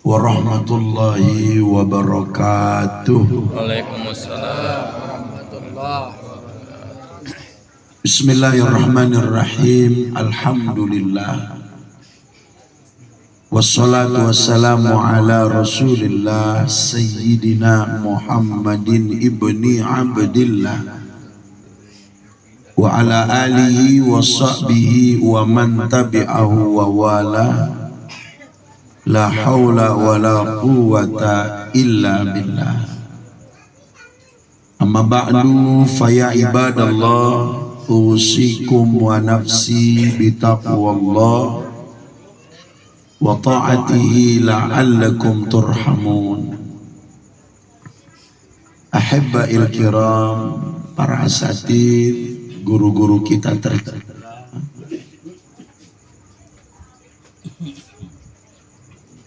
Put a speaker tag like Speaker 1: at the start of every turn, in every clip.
Speaker 1: warahmatullahi wabarakatuh.
Speaker 2: Waalaikumsalam warahmatullahi.
Speaker 1: Bismillahirrahmanirrahim. Alhamdulillah. Wassalatu wassalamu ala Rasulillah Sayyidina Muhammadin ibni Abdillah wa ala alihi wa sahbihi wa man tabi'ahu wa wala. La haula wa la quwwata illa billah. Amma ba'du fa ya ibadallah, usikum wa nafsi bitaqwallah wa ta'atihi la'allakum turhamun. Ahibba'il kiram, para asatid, guru-guru kita tercinta,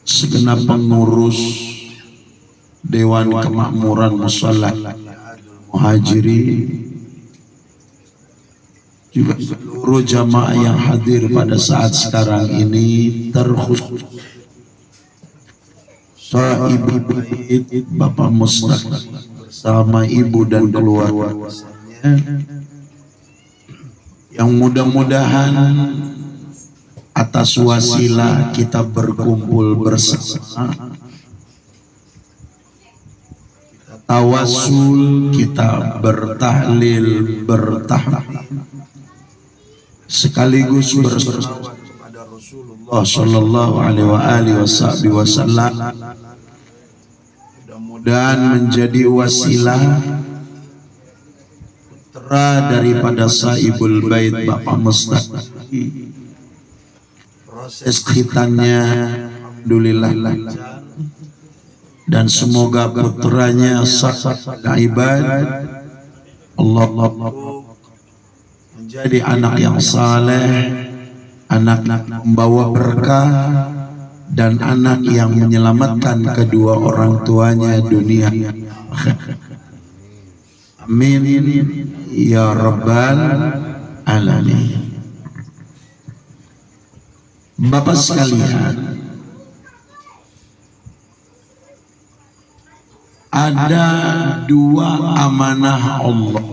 Speaker 1: segenap pengurus Dewan Kemakmuran Musalla Muhajirin, juga seluruh jamaah yang hadir pada saat sekarang ini, terkhusus Ibu Bait Bapak Mustaq bersama ibu dan keluarganya, yang mudah-mudahan atas wasilah kita berkumpul bersama, tawasul, kita bertahlil, bertahmid, sekaligus berselawat kepada Rasulullah Sallallahu Alaihi Wasallam. Mudah-mudahan menjadi wasilah putra daripada Sahibul Bait Bapak Mustaq. Proses khitannya alhamdulillah lancar, dan semoga putranya sahih ibad Allah menjadi anak yang saleh, anak membawa berkah, dan anak yang menyelamatkan kedua orang tuanya dunia. Amin ya rabbal alamin. Bapak sekalian, ada dua amanah Allah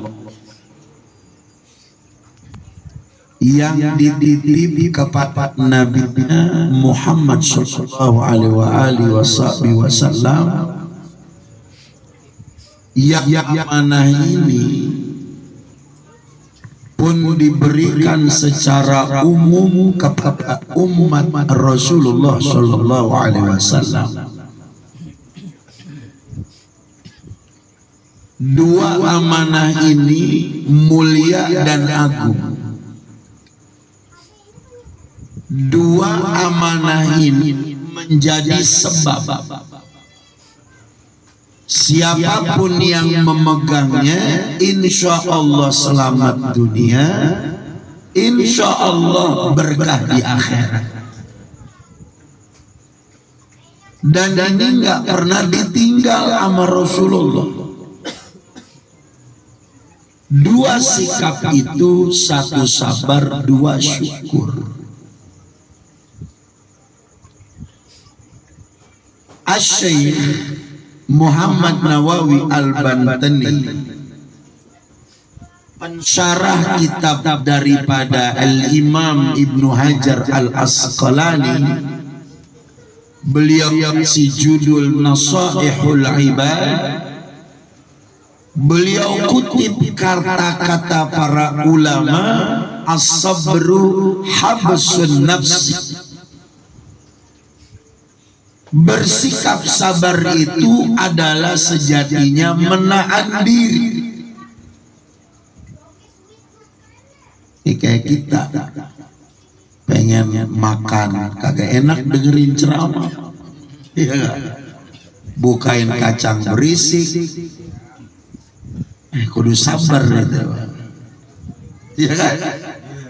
Speaker 1: yang dititip kepada Nabi Muhammad Sallallahu Alaihi Wasallam. Yang amanah ini pun diberikan secara umum kepada umat Rasulullah Sallallahu Alaihi Wasallam. Dua amanah ini mulia dan agung. Dua amanah ini menjadi sebab siapapun yang memegangnya, insya Allah selamat dunia, insya Allah berkah di akhirat. Dan ini nggak pernah ditinggal sama Rasulullah. Dua sikap itu, satu sabar, dua syukur. Asy-Syaikh Muhammad Nawawi Al-Bantani, pensyarah kitab daripada Al-Imam Ibnu Hajar Al-Asqalani, beliau si judul Nasaihul Ibad. Beliau kutip kata-kata para ulama, as-sabru habsun nafsi. Bersikap sabar itu adalah sejatinya menahan diri. Kayak kita pengen makan kagak enak dengerin ceramah, ya, bukain kacang berisik, kudu sabar itu, ya kan?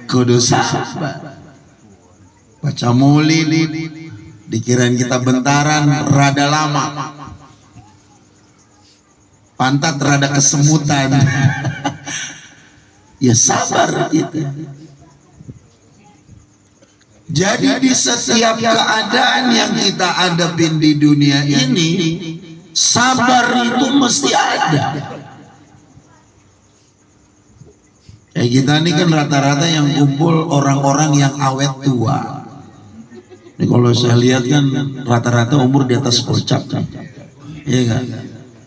Speaker 1: Kudu sabar. Baca maulid dikirain kita bentaran, rada lama, pantat rada kesemutan. Ya sabar gitu. Jadi di setiap keadaan yang kita hadapin di dunia ini, sabar itu mesti ada. Kita ini kan rata-rata yang kumpul orang-orang yang awet tua. Ini kalau saya lihat kan rata-rata umur di atas kocap, iya kan?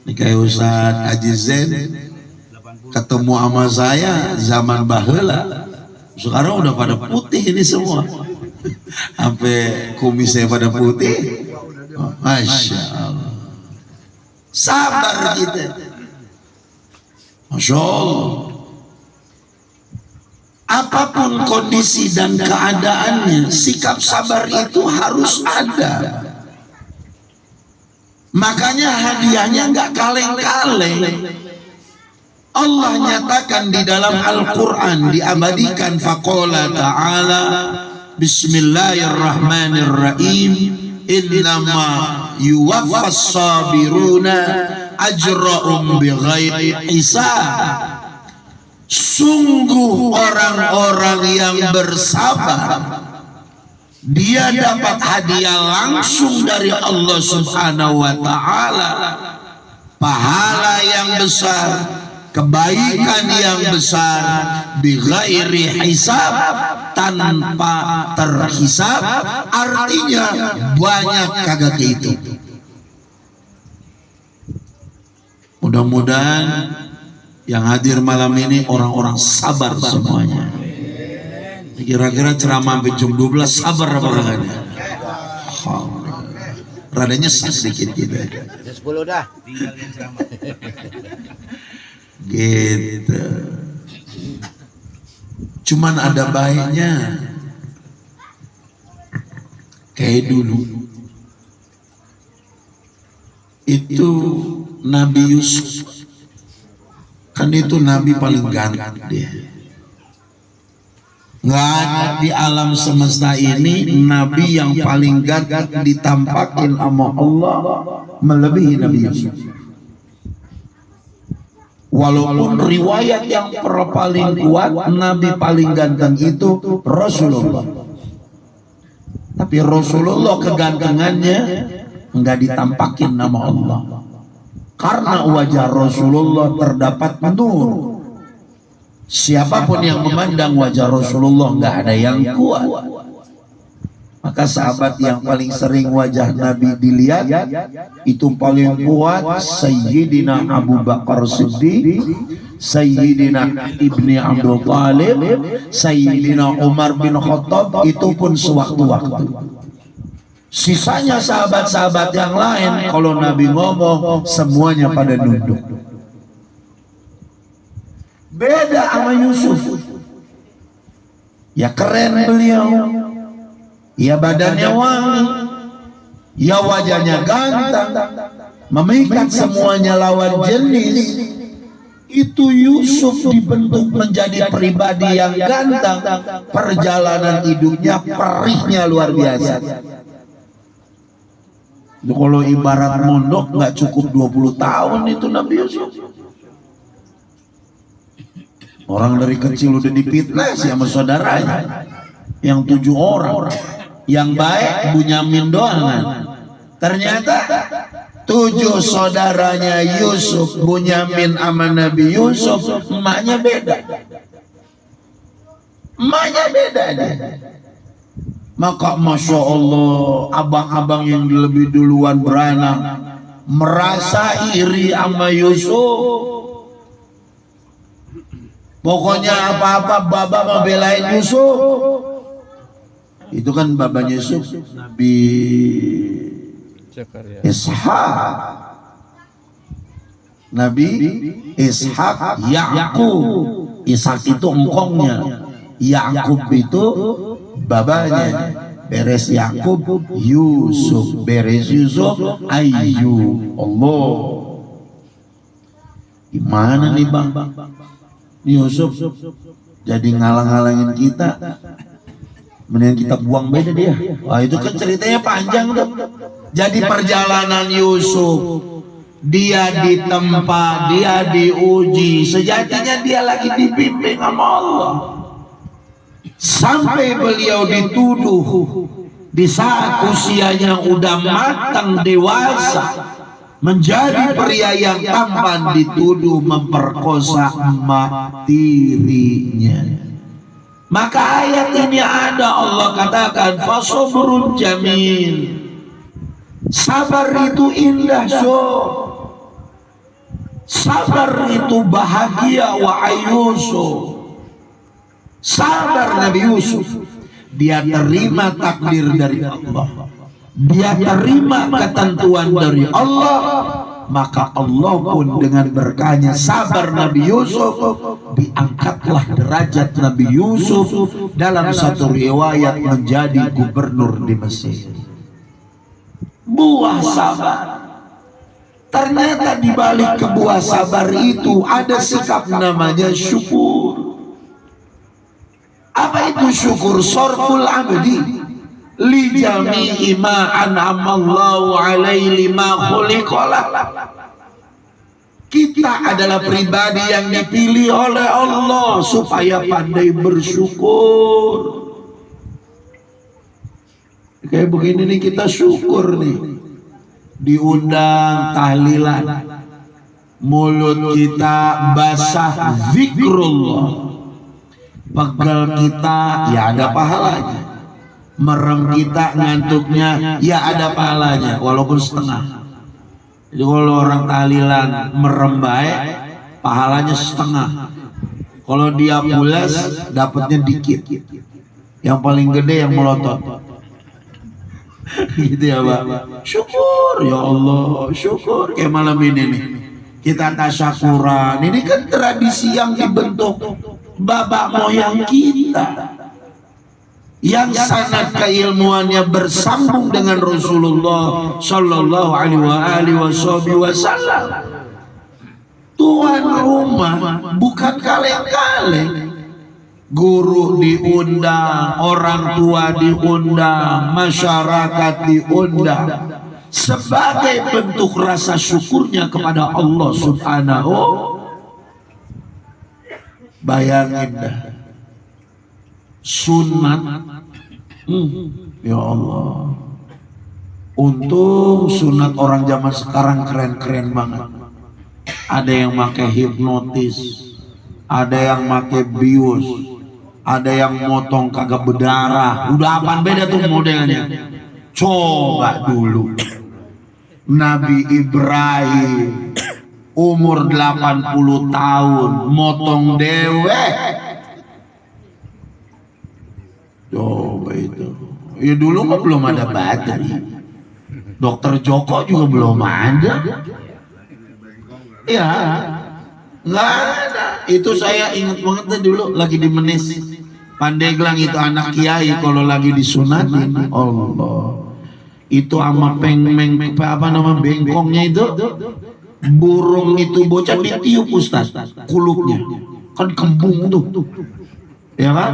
Speaker 1: Ini kayak Ustadz Haji Zain ketemu sama saya zaman baheula, sekarang udah pada putih ini semua, sampai kumisnya pada putih. Masya Allah, sabar kita, Masya Allah. Apapun kondisi dan keadaannya, sikap sabar itu harus ada. Makanya hadiahnya nggak kaleng-kaleng. Allah nyatakan di dalam Al-Quran, diabadikan, faqala ta'ala bismillahirrahmanirrahim, innama yuwaffas sabiruna ajra'um bighairi hisab. Sungguh orang-orang yang bersabar, dia dapat hadiah langsung dari Allah Subhanahu wa ta'ala, pahala yang besar, kebaikan yang besar, bighairi hisab, tanpa terhisab. Artinya banyak kagak kehitung. Mudah-mudahan yang hadir malam ini orang-orang sabar semuanya. Kira-kira ceramah sampai jam 12 sabar apa enggaknya? Rada nyesek sedikit gitu.
Speaker 3: Jam 10 dah.
Speaker 1: Gitu. Cuman ada baiknya. Kayak dulu. Itu Nabi Yusuf. Kan itu Nabi paling ganteng dia. Nggak ada di alam semesta ini Nabi yang paling ganteng ditampakin sama Allah melebihi Nabi Yusuf. Walaupun riwayat yang paling kuat Nabi paling ganteng itu Rasulullah, tapi Rasulullah kegantengannya nggak ditampakin nama Allah. Karena wajah Rasulullah terdapat nur. Siapapun yang memandang wajah Rasulullah nggak ada yang kuat. Maka sahabat yang paling sering wajah Nabi dilihat itu paling kuat Sayyidina Abu Bakar Siddiq, Sayyidina Ibni Abdul Talib, Sayyidina Umar bin Khattab. Itu pun sewaktu-waktu. Sisanya sahabat-sahabat yang lain kalau Nabi ngomong semuanya pada nunduk. Beda sama Yusuf. Ya keren beliau, ya badannya wangi, ya wajahnya ganteng, memikat semuanya lawan jenis. Itu Yusuf dibentuk menjadi pribadi yang ganteng. Perjalanan hidupnya perihnya luar biasa. Kalau ibarat mondok nggak cukup 20 tahun itu Nabi Yusuf. Orang dari kecil udah difitnah sama saudaranya yang 7 orang. Yang baik Bunyamin doang kan. Ternyata 7 saudaranya Yusuf, Bunyamin sama Nabi Yusuf, emaknya beda. Emaknya beda deh. Maka Masya Allah, abang-abang yang lebih duluan beranak merasa iri sama Yusuf. Pokoknya apa-apa baba mau belain Yusuf. Itu kan babanya Yusuf Nabi Ishak, Nabi Ishak, Yakub. Ishak itu engkongnya, Yakub itu babanya. Beres Yakub Yusuf, beres Yusuf Ayyub. Allah, gimana nih bang? Yusuf jadi ngalang-ngalangin kita, mending kita buang beda dia. Wah itu kan ceritanya panjang tuh. Jadi perjalanan Yusuf, dia ditempa, dia diuji, sejatinya dia lagi dibimbing sama Allah. sampai beliau dituduh di saat usianya udah matang dewasa menjadi pria yang tampan, dituduh memperkosa emak tirinya. Maka ayat ini ada, Allah katakan fasobrun jamil, sabar itu indah, sabar itu bahagia. Wa Yusuf, sabar Nabi Yusuf, dia terima takdir dari Allah, dia terima ketentuan dari Allah. Maka Allah pun dengan berkahnya sabar Nabi Yusuf, diangkatlah derajat Nabi Yusuf dalam satu riwayat menjadi gubernur di Mesir. Buah sabar. Ternyata di balik ke buah sabar itu ada sikap namanya syukur. Apa itu syukur? Sorful abdi li jami'i ma an'amallahu alaihi lima khuliqalah. Kita adalah pribadi yang dipilih oleh Allah supaya pandai bersyukur. Kayak begini nih kita syukur nih, diundang tahlilan, mulut kita basah zikrullah, pegel kita ya ada pahalanya, merem kita ngantuknya ya ada pahalanya walaupun setengah. Jadi kalau orang tahlilan merem baik pahalanya setengah, kalau dia pulas dapatnya dikit, yang paling gede yang melotot. Gitu ya Pak. Syukur ya Allah, syukur. Kayak malam ini nih kita tasyakuran, ini kan tradisi yang dibentuk bapak moyang kita yang sanad keilmuannya bersambung dengan Rasulullah Shallallahu Alaihi Wasallam. Tuan rumah bukan kaleng-kaleng, guru diundang, orang tua diundang, masyarakat diundang sebagai bentuk rasa syukurnya kepada Allah Subhanahu. Bayangin dah, sunat. Ya Allah, untung sunat orang zaman sekarang keren-keren banget. Ada yang pakai hipnotis, ada yang pakai bius, ada yang motong kagak berdarah. Udah apaan beda tuh modelnya. Coba dulu Nabi Ibrahim umur 80 tahun motong dewek. Coba itu. Ya dulu mah belum ada bateri. Dokter Joko juga belum ada. Ya, nggak ada. Itu saya ingat banget dulu lagi di Menes, Pandeglang itu anak kiai kalau lagi disunatin, Allah. Itu sama pengmeng apa nama bengkongnya itu, burung itu bocah ditiup Ustaz, kuluknya kan kembung tuh. Ya kan?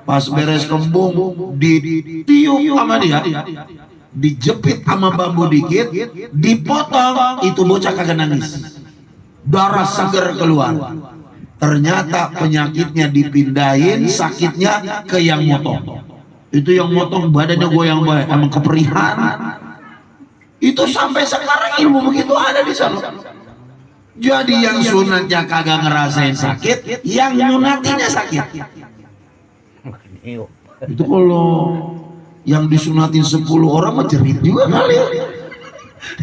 Speaker 1: Pas beres kembung ditiup sama dia, dijepit sama bambu dikit, dipotong, itu bocah kagak nangis, darah seger keluar. Ternyata penyakitnya dipindahin, sakitnya ke yang motong. Itu yang motong badannya goyang baik, emang keperihan. Itu sampai sekarang ilmu begitu ada di sana. Jadi yang sunatnya kagak ngerasain sakit, yang nyunatinya sakit. Itu kalau yang disunatin 10 orang mah jerit juga kali.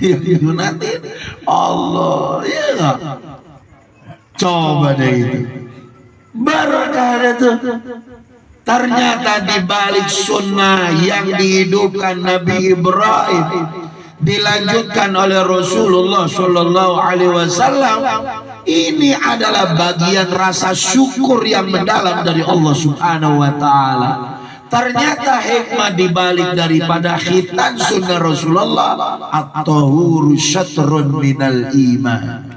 Speaker 1: Yang disunatin Allah, ya enggak? Coba deh itu. Barakah itu. Ternyata di balik sunnah yang dihidupkan Nabi Ibrahim, dilanjutkan oleh Rasulullah Shallallahu Alaihi Wasallam, ini adalah bagian rasa syukur yang mendalam dari Allah Subhanahu Wa Taala. Ternyata hikmah dibalik daripada khitan sunnah Rasulullah, at-tahuru syatrun minal iman.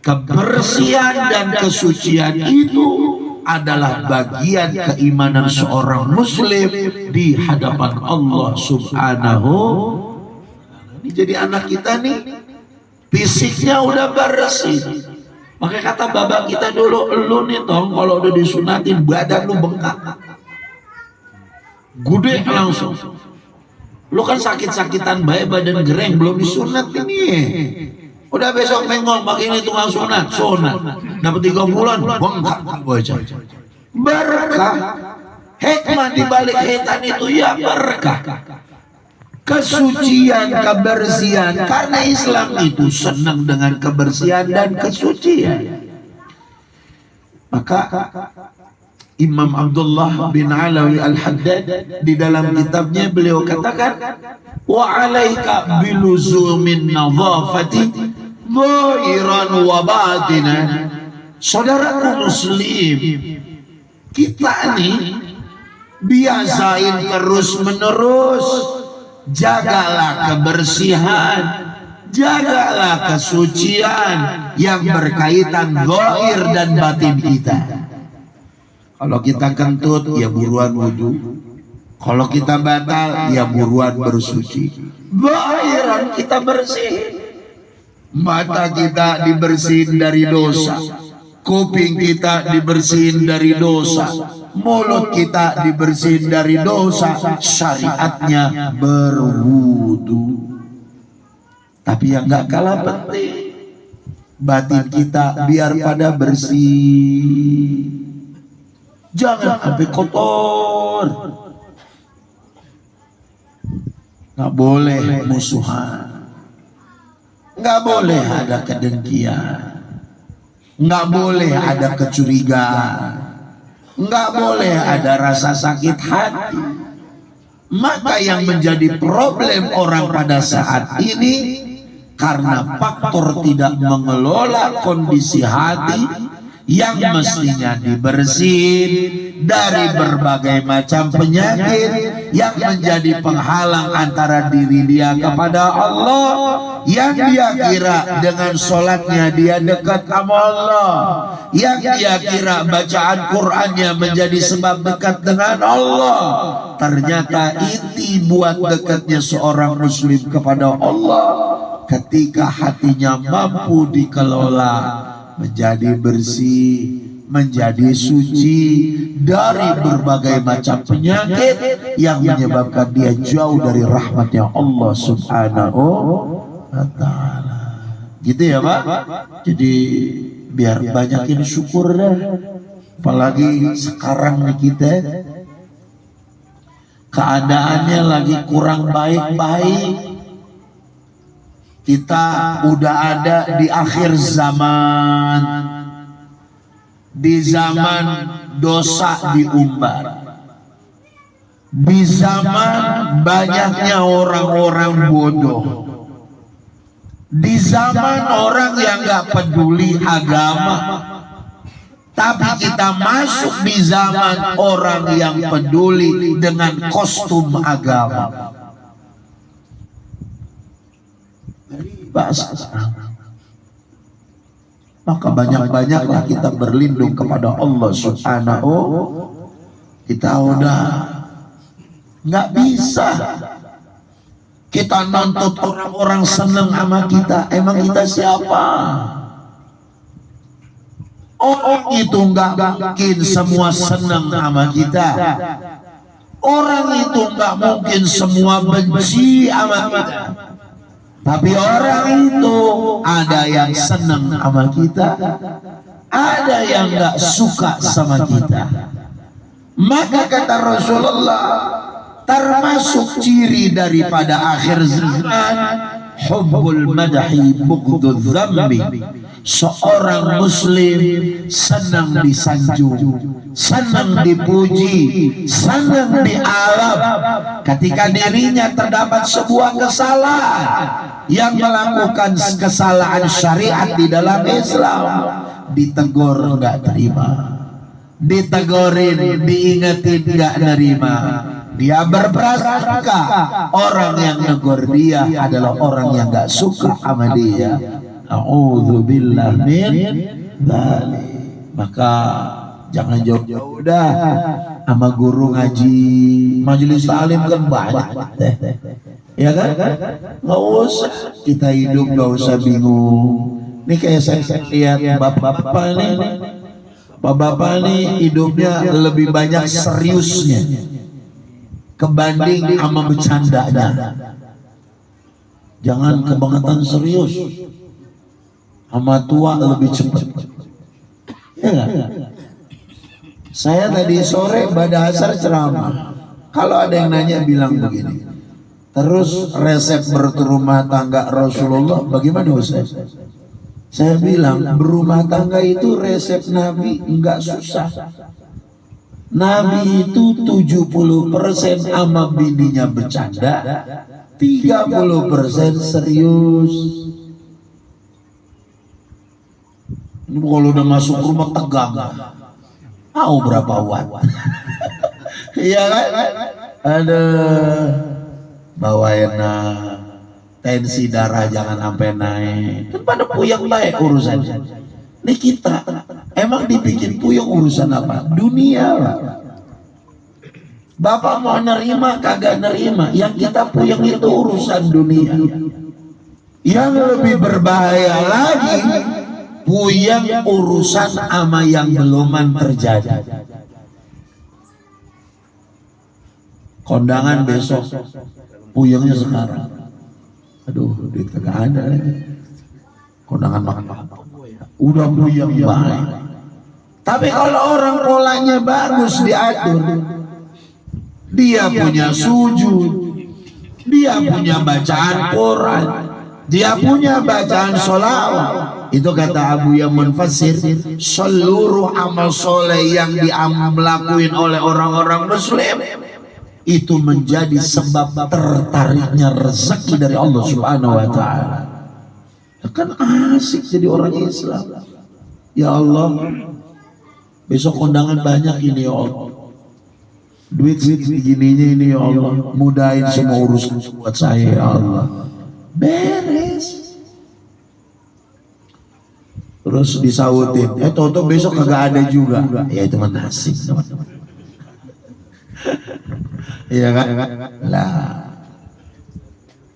Speaker 1: Kebersihan dan kesucian itu adalah bagian keimanan seorang muslim di hadapan Allah Subhanahu. Ini jadi anak kita nih fisiknya udah bersih. Makanya kata bapak kita dulu, lu nih Tong kalau udah disunatin badan lu bengkak. Gede langsung. Lu kan sakit-sakitan baik badan gereng belum disunat ini. Udah besok mengong pakai ini tukang sunat. Dapat 3 bulan bengkak baca. Berkah. Hikmah di balik hitan itu ya berkah. Kesucian, kebersihan. Karena Islam itu senang dengan kebersihan dan kesucian. Maka Imam Abdullah bin Alawi Al-Haddad di dalam kitabnya beliau katakan, wa alaika biluzumin nadhafati dhahiran wa batinan. Saudaraku muslim, kita nih biasain terus menerus, jagalah kebersihan, jagalah kesucian yang berkaitan zahir dan batin kita. Kalau kita kentut, ya buruan wudhu. Kalau kita batal, ya buruan bersuci. Zahiran kita bersih. Mata kita dibersihin dari dosa. Kuping kita dibersihin dari dosa. Mulut kita dibersihin dari dosa. Syariatnya berwudu. Tapi yang gak kalah penting, batin kita biar pada bersih. Jangan sampai kotor. Nggak boleh musuhan, nggak boleh ada kedengkian, nggak boleh ada kecurigaan, nggak boleh ada rasa sakit hati. Maka yang menjadi problem orang pada saat ini karena faktor tidak mengelola kondisi hati yang mestinya dibersihin dari berbagai macam penyakit yang menjadi penghalang antara diri dia kepada Allah, yang dia kira dengan sholatnya dia dekat sama Allah, yang dia kira bacaan Qur'annya menjadi sebab dekat dengan Allah. Ternyata inti buat dekatnya seorang muslim kepada Allah ketika hatinya mampu dikelola menjadi bersih, menjadi suci dari berbagai macam penyakit yang menyebabkan dia jauh dari rahmatnya Allah Subhanahu wa ta'ala. Gitu ya Pak. Jadi biar banyakin syukur dah. Apalagi sekarang nih kita keadaannya lagi kurang baik-baik. Kita udah ada di akhir zaman, di zaman dosa diumbar, di zaman banyaknya orang-orang bodoh, di zaman orang yang gak peduli agama. Tapi kita masuk di zaman orang yang peduli dengan kostum agama. Maka banyak-banyaklah kita berlindung kepada Allah Subhanahu. Kita udah nggak bisa kita nuntut orang-orang seneng sama kita. Emang kita siapa? Orang itu nggak mungkin semua seneng sama kita. Orang itu nggak mungkin semua benci sama kita. Tapi orang itu ada yang senang sama kita, ada yang gak suka sama kita. Maka kata Rasulullah, termasuk ciri daripada akhir zaman, hubbul madahi bughdudz dzambi. Seorang muslim senang disanjung, senang dipuji, senang dialap ketika dirinya terdapat sebuah kesalahan, yang melakukan kesalahan syariat di dalam Islam, ditegur nggak terima, ditegurin, diingetin nggak nerima. Dia berprasangka orang yang negur dia adalah orang yang nggak suka sama dia. A'udzubillah min dzalik. Maka jangan jauh-jauh dah sama guru ngaji, majelis taklim kan banyak, ya kan? Nggak usah kita hidup, nggak usah bingung. Ini kayak saya lihat bapak-bapak ini, bapak-bapak ini hidupnya lebih banyak seriusnya. kebanding sama bercandanya. Jangan kebangetan serius, sama tua lebih cepat. Ya gak? Saya tadi sore pada asar ceramah. Kalau ada yang nanya bilang begini, terus resep berumah tangga Rasulullah bagaimana Ustaz? Saya bilang berumah tangga itu resep Nabi enggak susah. Nabi itu 70% sama bininya bercanda, 30% serius. Ini kalau udah masuk rumah tegang. Tahu berapa watt? Iya kan? Ada bawain tensi darah jangan sampai naik. Kan pada puyeng baik urusannya. Ini kita emang dibikin puyeng urusan apa? Dunia lah. Bapak mau nerima kagak nerima, yang kita puyeng itu urusan dunia. Yang lebih berbahaya lagi, puyeng urusan ama yang beluman terjadi. Kondangan besok, puyengnya sekarang. Aduh, duit kagak ada lagi. Kondangan makan udah puyeng baik. Tapi kalau orang polanya bagus diatur, dia punya sujud, dia punya bacaan Quran, dia punya bacaan sholawat. Itu kata Abu Yaman Fasir, seluruh amal soleh yang dilakuin oleh orang-orang Muslim itu menjadi sebab tertariknya rezeki dari Allah Subhanahu wa Ta'ala. Kan asik jadi orang Islam. Ya Allah, besok kondangan banyak ini ya Allah. Duit begininya ini ya Allah, mudahin semua urusan buat saya ya Allah. Beres. Terus disautin, toto besok kagak ada juga. Ya itu nasib teman-teman. Iya kan? Lah,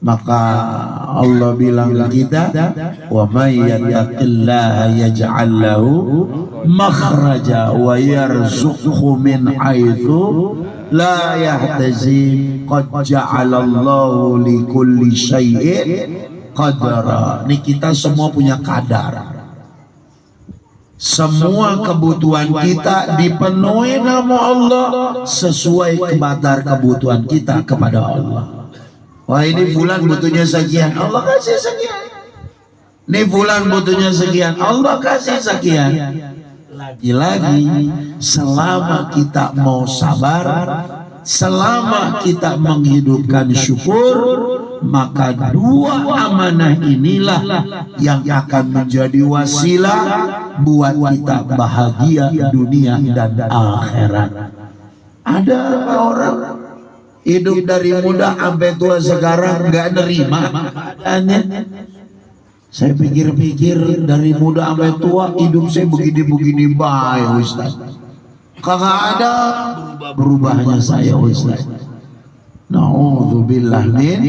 Speaker 1: maka Allah bilang kita, wa may yattaqillaha yaj'al lahu makhraja wa yarzuqhu min haitsu la yahtasib qad ja'alallahu li kulli syai'in qadara. Ini kita semua punya kadar. Semua kebutuhan kita dipenuhi nama Allah sesuai kadar kebutuhan kita kepada Allah. Wah ini bulan butuhnya sekian, Allah kasih sekian. Ini bulan butuhnya sekian, Allah kasih sekian. Lagi-lagi selama kita mau sabar, selama kita menghidupkan syukur, maka dua amanah inilah yang akan menjadi wasilah buat kita bahagia dunia dan akhirat. Ada orang hidup dari muda sampai tua sekarang nggak nerima keadaannya. Saya pikir-pikir dari muda sampai tua hidup saya begini-begini baik Ustaz. Kagak ada berubahnya saya Ustaz. Na'udzubillah min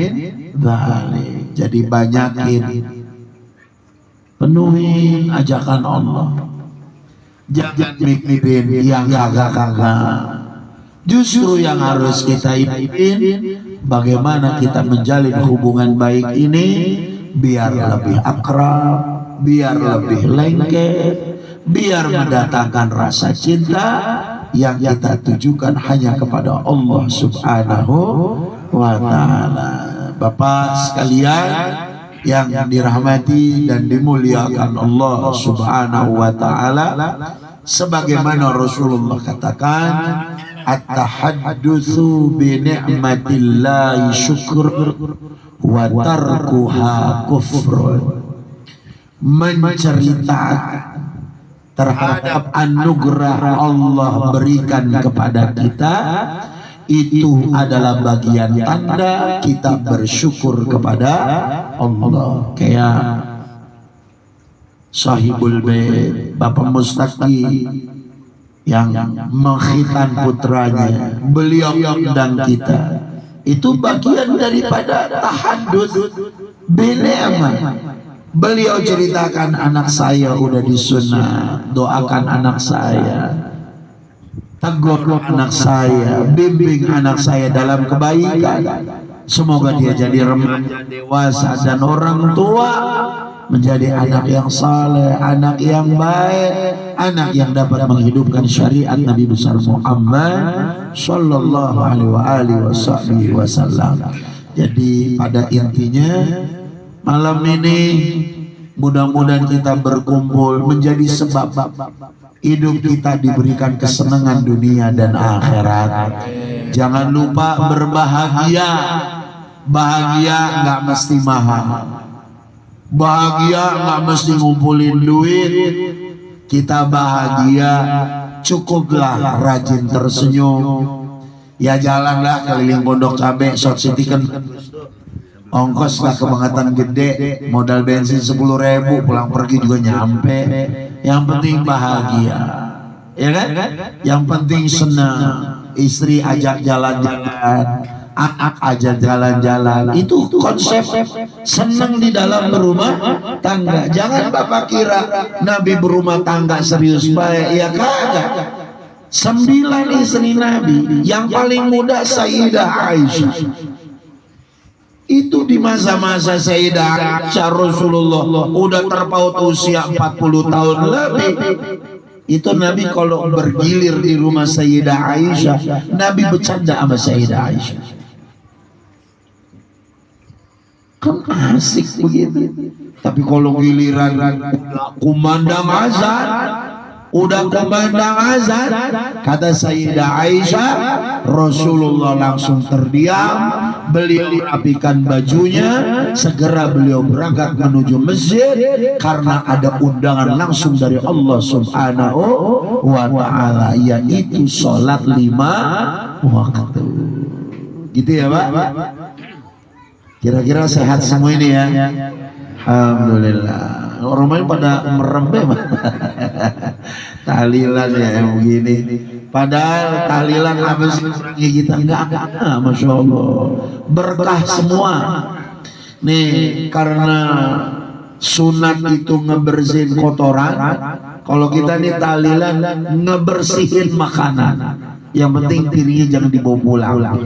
Speaker 1: dzalik. Jadi banyakin, penuhin ajakan Allah. Jangan mikirin yang kagak-kagak. Justru yang harus kita ikutin bagaimana kita menjalin hubungan baik ini biar lebih akrab, biar lebih lengket, biar mendatangkan rasa cinta yang kita tujukan hanya kepada Allah Subhanahu wa Ta'ala. Bapak sekalian yang dirahmati dan dimuliakan Allah Subhanahu wa Ta'ala, sebagaimana Rasulullah katakan, at-tahaddatsu bi ni'matillahi syukur wa tarkuha kufrun. Menceritakan terhadap anugerah Allah berikan kepada kita, itu adalah bagian tanda kita bersyukur kepada Allah. Kayak Sahibul Bait Bapak Mustaqi yang mengkhitan putranya, beliau undang kita. Itu bagian daripada tahaddud bi ni'mah. Beliau ceritakan, anak saya udah disunat, doakan anak saya. tegur anak saya, bimbing anak saya dalam kebaikan. Semoga dia jadi remaja, dewasa, dan orang tua menjadi anak yang saleh, anak yang baik, anak yang dapat menghidupkan syariat Nabi besar Muhammad sallallahu alaihi wasallam. Jadi pada intinya malam ini mudah-mudahan kita berkumpul menjadi sebab hidup kita diberikan kesenangan dunia dan akhirat. Jangan lupa berbahagia. Bahagia nggak mesti mahal. Bahagia nggak mesti ngumpulin duit. Kita bahagia cukuplah rajin tersenyum. Ya jalanlah keliling Pondok Cabe, South City kan ongkos lah kebangetan gede, modal bensin 10.000, pulang pergi juga nyampe. Yang penting bahagia, ya kan? Yang penting senang, istri ajak jalan-jalan, anak ajak jalan-jalan. Itu konsep senang di dalam berumah tangga. Jangan Bapak kira Nabi berumah tangga serius baik, ya kagak. 9 istri Nabi, yang paling muda Sayyidah Aisyah. Itu di masa-masa Sayyidah Aisyah Rasulullah udah terpaut usia 40 tahun lebih. Itu Nabi kalau bergilir di rumah Sayyidah Aisyah, Nabi bercanda sama Sayyidah Aisyah. Kan asik begitu. Tapi kalau giliran kumandang azan, kata Sayyidah Aisyah, Rasulullah langsung terdiam. Beliau rapikan bajunya, segera beliau berangkat menuju masjid karena ada undangan langsung dari Allah Subhanahu wa ta'ala, yaitu sholat 5 waktu. Gitu ya Pak? Kira-kira sehat semua ini ya? Alhamdulillah. Orang pada merembe tahlilan ya yang begini. Padahal tahlilan apa sih kita enggak, Masya Allah, berkah semua. Nih karena sunat itu ngebersihin kotoran, kalau kita nih tahlilan ngebersihin makanan. Yang penting piringnya jangan dibawa pulang.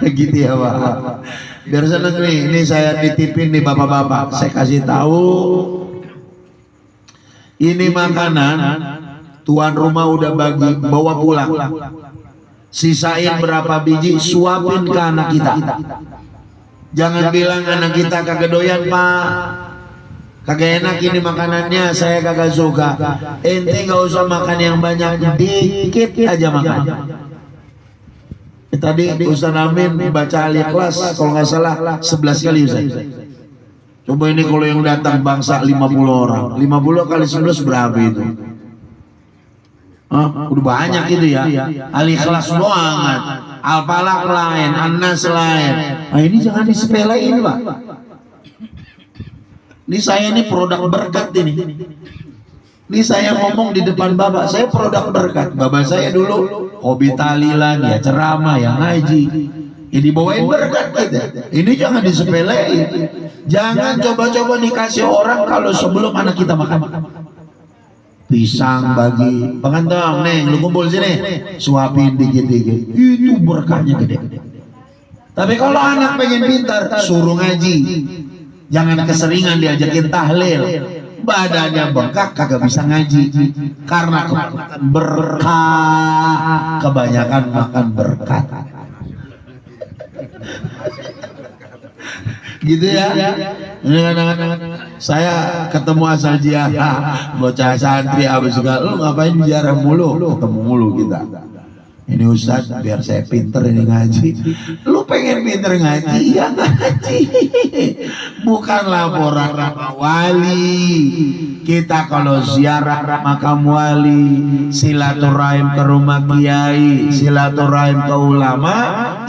Speaker 1: Gitu ya Pak. Biar seneng nih, ini saya titipin nih bapak-bapak, saya kasih tahu ini makanan tuan rumah udah bagi, bawa pulang, sisain berapa biji, suapin ke anak kita. Jangan bilang anak kita kagak doyan Pak, kagak enak ini makanannya, saya kagak suka. Ente gak usah makan yang banyak, dikit aja makan. Tadi Ustaz Amin baca Al-Ikhlas kalau nggak salah 11 kali Ustaz. Coba ini kalau yang datang bangsa 50 orang, 50 kali 11 berapa itu? Udah banyak itu ya. Al-Ikhlas doang, Al-Falaq lain, An-Nas lain. Nah ini jangan disepelein Pak. Ini saya ini produk berkat ini. Ini saya ngomong di depan Bapak, saya produk berkat. Bapak saya dulu hobi tahlilan, ya ceramah, ya ngaji. Ya dibawain berkat kita. Ini jangan disepelein. Jangan coba-coba dikasih orang kalau sebelum anak kita makan. Pisang bagi, pengantong, nih lu kumpul sini, suapin dikit-dikit. Itu berkahnya gede. Tapi kalau anak pengen pintar, suruh ngaji. Jangan keseringan diajakin tahlil. Badannya bengkak kagak bisa ngaji karena berkah, kebanyakan makan berkat. Gitu ya. Ini kadang-kadang saya ketemu asal jiara, bocah santri habis juga, lu ngapain ziarah mulu? Ketemu mulu kita. Ini Ustaz biar saya pinter ini ngaji. Lu pengen pinter ngaji? Ya ngaji. Bukan laporan wali. Kita kalau ziarah makam wali, silaturahim ke rumah kiai, silaturahim ke ulama,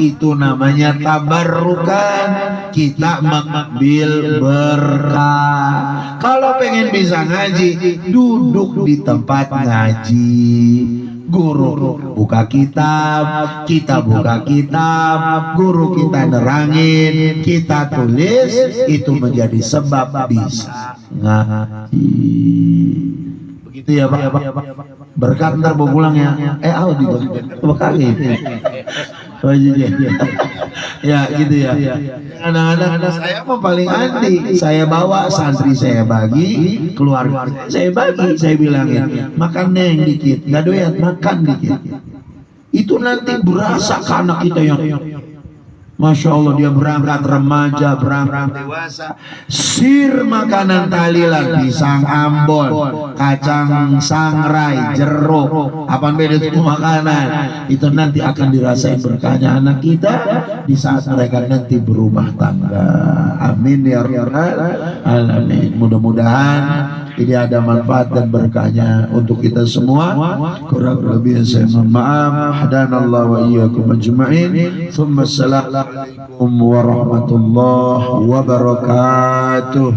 Speaker 1: itu namanya tabarrukan. Kita mengambil berkah. Kalau pengen bisa ngaji, duduk di tempat ngaji. Guru buka kitab, kita buka kitab, guru kita nerangin, kita tulis, itu menjadi sebab bisa ngaji. Begitu ya Pak. berkat ntar mau pulang ya Audi bekali ya gitu ya. Anak-anak saya mah paling anti, saya bawa santri saya bagi, keluarga saya bagi, saya bilangin makan neng dikit, nggak doyan makan dikit, itu nanti berasa ke anak kita yang Masya Allah, dia berangkat remaja, berangkat dewasa, sir makanan tahlilan, pisang ambon, kacang sangrai, jeruk, apa beda itu makanan, itu nanti akan dirasain berkahnya anak kita di saat mereka nanti berumah tangga. Amin ya rabbal alamin. Mudah-mudahan ini ada manfaat dan berkahnya untuk kita semua. Kurang lebih saya mohon maaf. Hadanallahu wa iyyakum ajma'in. Tsumma assalamu alaikum warahmatullahi wabarakatuh.